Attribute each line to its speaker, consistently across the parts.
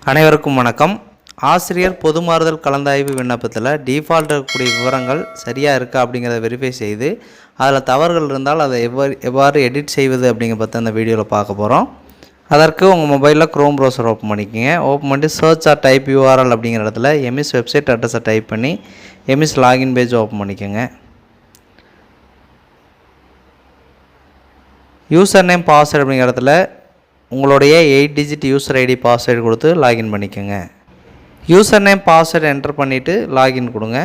Speaker 1: அனைவருக்கும் வணக்கம். ஆசிரியர் பொதுமாறுதல் கலந்தாய்வு விண்ணப்பத்தில் டிஃபால்ட் இருக்கக்கூடிய விவரங்கள் சரியாக இருக்கா அப்படிங்கிறத வெரிஃபை செய்து அதில் தவறுகள் இருந்தால் அதை எவ்வாறு எடிட் செய்வது அப்படிங்கிற பற்றி அந்த வீடியோவில் பார்க்க போகிறோம். அதற்கு உங்கள் மொபைலில் க்ரோம் ப்ரௌசர் ஓப்பன் பண்ணிக்கோங்க. ஓப்பன் பண்ணி சர்ச் ஆர் டைப் யூஆர்எல் அப்படிங்கிற இடத்துல எம்இஸ் வெப்சைட் அட்ரஸை டைப் பண்ணி எம்இஸ் லாகின் பேஜ் ஓப்பன் பண்ணிக்கோங்க. யூசர் நேம் பாஸ்வேர்டு அப்படிங்கிற இடத்துல உங்களுடைய 8 டிஜிட் யூசர் ஐடி பாஸ்வேர்டு கொடுத்து லாகின் பண்ணிக்கோங்க. யூசர் நேம் பாஸ்வேர்டு என்டர் பண்ணிவிட்டு லாகின் கொடுங்க.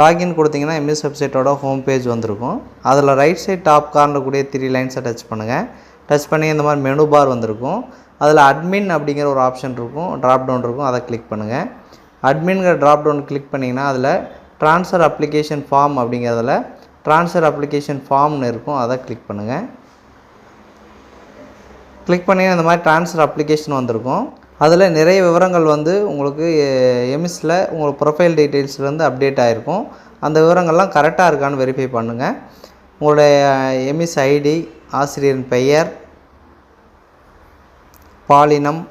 Speaker 1: லாகின் கொடுத்தீங்கன்னா எம்எஸ் வெப்சைட்டோட ஹோம் பேஜ் வந்திருக்கும். அதில் ரைட் சைட் டாப் கார்னர் கூடிய 3 லைன்ஸை டச் பண்ணுங்கள். டச் பண்ணி இந்த மாதிரி மெனு பார் வந்திருக்கும். அதில் அட்மின் அப்படிங்கிற ஒரு ஆப்ஷன் இருக்கும், ட்ராப் டவுன் இருக்கும், அதை கிளிக் பண்ணுங்கள். அட்மின்கிற ட்ராப் டவுன் கிளிக் பண்ணிங்கன்னா அதில் ட்ரான்ஸ்ஃபர் அப்ளிகேஷன் ஃபார்ம் அப்படிங்கிறதுல ட்ரான்ஸ்ஃபர் அப்ளிகேஷன் ஃபார்ம்னு இருக்கும், அதை கிளிக் பண்ணுங்கள். கிளிக் பண்ணி இந்த மாதிரி ட்ரான்ஸ்ஃபர் அப்ளிகேஷன் வந்திருக்கும். அதில் நிறைய விவரங்கள் உங்களுக்கு எம்இஸில் உங்களுக்கு ப்ரொஃபைல் டீட்டெயில்ஸ்லேருந்து அப்டேட் ஆகிருக்கும். அந்த விவரங்கள்லாம் கரெக்டாக இருக்கான்னு வெரிஃபை பண்ணுங்கள். உங்களுடைய எம்இஸ் ஐடி, ஆசிரியரின் பெயர், பாலினம்,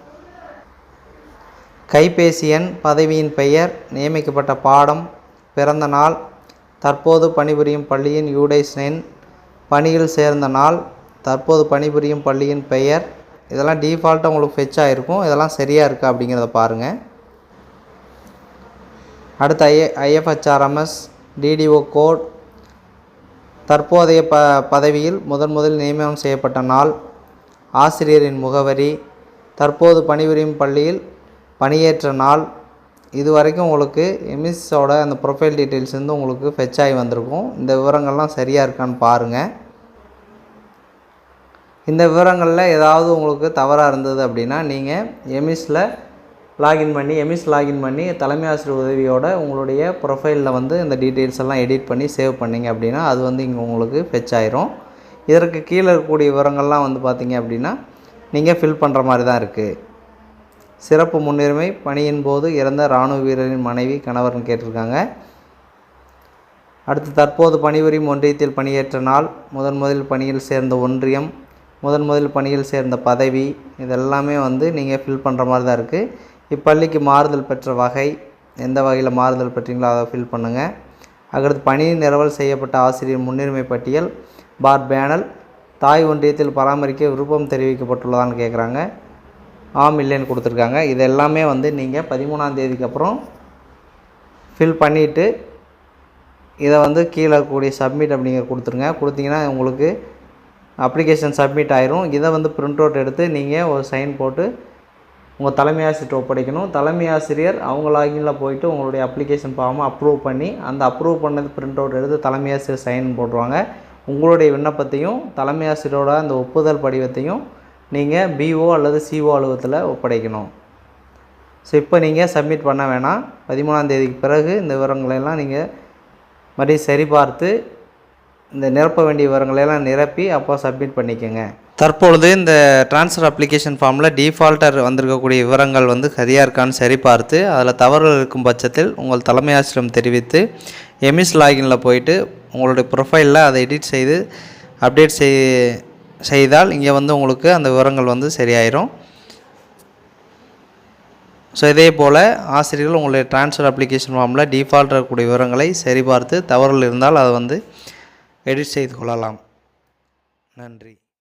Speaker 1: கைபேசி எண், பதவியின் பெயர், நியமிக்கப்பட்ட பாடம், பிறந்த நாள், தற்போது பணிபுரியும் பள்ளியின் யூடைஸ் எண், பணியில் சேர்ந்த நாள், தற்போது பணிபுரியும் பள்ளியின் பெயர், இதெல்லாம் டிஃபால்ட்டாக உங்களுக்கு ஃபெச் ஆகிருக்கும். இதெல்லாம் சரியாக இருக்கா அப்படிங்கிறத பாருங்கள். அடுத்து ஐஎஃப்ஹெச்ஆர்எம்எஸ், டிடிஓ கோட், தற்போதைய பதவியில் முதலில் நியமனம் செய்யப்பட்ட நாள், ஆசிரியரின் முகவரி, தற்போது பணிபுரியும் பள்ளியில் பணியேற்ற நாள், இது வரைக்கும் உங்களுக்கு எம்இஸோட அந்த ப்ரொஃபைல் டீட்டெயில்ஸ் உங்களுக்கு ஃபெச் ஆகி வந்திருக்கும். இந்த விவரங்கள்லாம் சரியாக இருக்கான்னு பாருங்கள். இந்த விவரங்களில் ஏதாவது உங்களுக்கு தவறாக இருந்தது அப்படின்னா நீங்கள் எம்இஸ் லாகின் பண்ணி தலைமை ஆசிரியர் உதவியோட உங்களுடைய ப்ரொஃபைலில் இந்த டீட்டெயில்ஸ் எல்லாம் எடிட் பண்ணி சேவ் பண்ணிங்க அப்படின்னா அது இங்கே உங்களுக்கு ஃபெச் ஆயிரும். இதற்கு கீழே இருக்கக்கூடிய விவரங்கள்லாம் பார்த்திங்க அப்படின்னா நீங்கள் ஃபில் பண்ணுற மாதிரி தான் இருக்குது. சிறப்பு முன்னுரிமை, பணியின் போது இறந்த இராணுவ வீரரின் மனைவி, கணவர்னு கேட்டிருக்காங்க. அடுத்து தற்போது பணிபுரியும் ஒன்றியத்தில் பணியேற்ற நாள், முதலில் பணியில் சேர்ந்த ஒன்றியம், முதலில் பணியில் சேர்ந்த பதவி, இதெல்லாமே நீங்கள் ஃபில் பண்ணுற மாதிரி தான் இருக்குது. இப்பள்ளிக்கு மாறுதல் பெற்ற வகை, எந்த வகையில் மாறுதல் பெற்றீங்களோ அதை ஃபில் பண்ணுங்கள். அடுத்து பணி நிரவல் செய்யப்பட்ட ஆசிரியர் முன்னுரிமை பட்டியல் பார் பேனல், தாய் ஒன்றியத்தில் பராமரிக்க விருப்பம் தெரிவிக்கப்பட்டுள்ளதான்னு கேட்குறாங்க. ஆம் இல்லைன்னு கொடுத்துருக்காங்க. இது எல்லாமே நீங்கள் 13ஆம் தேதிக்கு அப்புறம் ஃபில் பண்ணிவிட்டு இதை கீழே கூடிய சப்மிட் அப்படிங்கிற கொடுத்துருங்க. கொடுத்தீங்கன்னா உங்களுக்கு அப்ளிகேஷன் சப்மிட் ஆயிரும். இதை பிரிண்ட் அவுட் எடுத்து நீங்கள் ஒரு சைன் போட்டு உங்கள் தலைமை ஆசிரியர் ஒப்படைக்கணும். தலைமை ஆசிரியர் அவங்க லாகினில் போயிட்டு உங்களுடைய அப்ளிகேஷன் ஃபார்மை அப்ரூவ் பண்ணி அந்த அப்ரூவ் பண்ணது பிரிண்ட் அவுட் எடுத்து தலைமை ஆசிரியர் சைன் போட்டுருவாங்க. உங்களுடைய விண்ணப்பத்தையும் தலைமை ஆசிரியரோட அந்த ஒப்புதல் படிவத்தையும் நீங்கள் பிஓ அல்லது சிஓ அலுவலகத்தில் ஒப்படைக்கணும். ஸோ இப்போ நீங்கள் சப்மிட் பண்ண வேணாம். 13ஆம் தேதிக்கு பிறகு இந்த விவரங்களெல்லாம் நீங்கள் மறுபடியும் சரிபார்த்து இந்த நிரப்ப வேண்டிய விவரங்களெல்லாம் நிரப்பி அப்போ சப்மிட் பண்ணிக்கோங்க. தற்பொழுது இந்த ட்ரான்ஸ்ஃபர் அப்ளிகேஷன் ஃபார்மில் டிஃபால்ட்டாக வந்திருக்கக்கூடிய விவரங்கள் சரியாக இருக்கான்னு சரிபார்த்து அதில் தவறுகள் இருக்கும் பட்சத்தில் உங்கள் தலைமை ஆசிரியம் தெரிவித்து எம்இஸ் லாகினில் போயிட்டு உங்களுடைய ப்ரொஃபைலில் அதை எடிட் செய்து அப்டேட் செய்தால் இங்கே உங்களுக்கு அந்த விவரங்கள் சரியாயிரும். ஸோ இதே போல் ஆசிரியர்கள் உங்களுடைய ட்ரான்ஸ்ஃபர் அப்ளிகேஷன் ஃபார்மில் டிஃபால்ட் இருக்கக்கூடிய விவரங்களை சரிபார்த்து தவறுகள் இருந்தால் அதை எடிட் செய்து கொள்ளலாம். நன்றி.